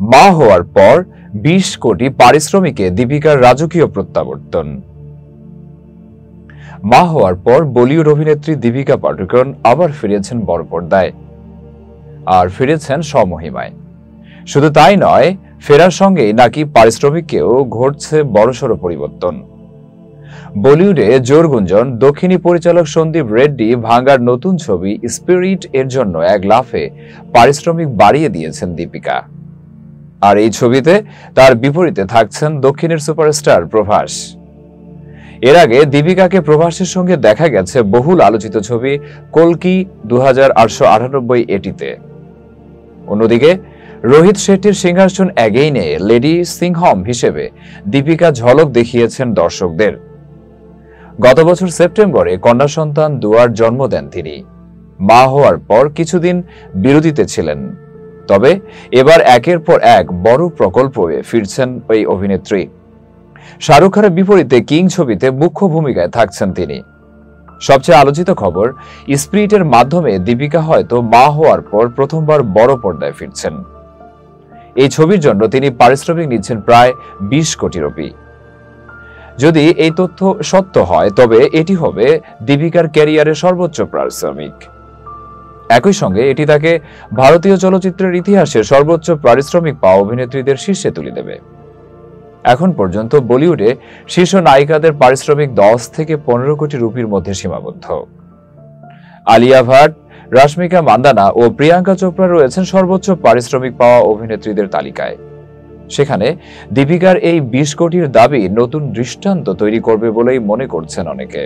মা হওয়ার পর 20 কোটি পারিশ্রমিকে দীপিকার রাজকীয় প্রত্যাবর্তন। মা হওয়ার পর বলিউড অভিনেত্রী দীপিকা পাডুকোন আবার ফিরেছেন বড় পর্দায়, আর ফিরেছেন স্বমহিমায়। শুধু তাই নয়, ফেরার সঙ্গেই নাকি পারিশ্রমিকেও ঘটছে বড়সড় পরিবর্তন। বলিউডে জোর গুঞ্জন, দক্ষিণী পরিচালক সন্দীপ রেড্ডি ভাঙ্গার নতুন ছবি স্পিরিট এর জন্য এক লাফে পারিশ্রমিক বাড়িয়ে দিয়েছেন দীপিকা। আর এই ছবিতে তার বিপরীতে থাকছেন দক্ষিণের সুপারস্টার প্রভাস। এর আগে দীপিকাকে প্রভাসের সঙ্গে দেখা গেছে বহুল আলোচিত ছবি কল্কি 2898 এটিতে। অন্যদিকে রোহিত শেট্টির সিংহাসন অ্যাগেইনে লেডি সিংহম হিসেবে দীপিকা ঝলক দেখিয়েছেন দর্শকদের। গত বছর সেপ্টেম্বরে কন্যা সন্তান দুয়ার জন্ম দেন তিনি। মা হওয়ার পর কিছুদিন বিরতিতে ছিলেন, তবে এবার একের পর এক বড় প্রকল্পে ফিরছেন ওই অভিনেত্রী। শাহরুখ খানের বিপরীতে কিং ছবিতে মুখ্য ভূমিকায় থাকছেন তিনি। সবচেয়ে আলোচিত খবর, স্পিরিটের মাধ্যমে দীপিকা হয়তো মা হওয়ার পর প্রথমবার বড় পর্দায় ফিরছেন। এই ছবির জন্য তিনি পারিশ্রমিক নিচ্ছেন প্রায় 20 কোটি রুপি। যদি এই তথ্য সত্য হয়, তবে এটি হবে দীপিকার ক্যারিয়ারের সর্বোচ্চ পারিশ্রমিক। একই সঙ্গে এটি তাকে ভারতীয় চলচ্চিত্রের ইতিহাসে সর্বোচ্চ পারিশ্রমিক পাওয়া অভিনেত্রীদের শীর্ষে তুলে দেবে। এখন পর্যন্ত বলিউডে শীর্ষ নায়িকাদের পারিশ্রমিক 10 থেকে 15 কোটি রুপির মধ্যে সীমাবদ্ধ। আলিয়া ভাট, রাশমিকা মান্দানা ও প্রিয়াঙ্কা চোপড়া রয়েছেন সর্বোচ্চ পারিশ্রমিক পাওয়া অভিনেত্রীদের তালিকায়। সেখানে দীপিকার এই 20 কোটির দাবি নতুন দৃষ্টান্ত তৈরি করবে বলেই মনে করছেন অনেকে।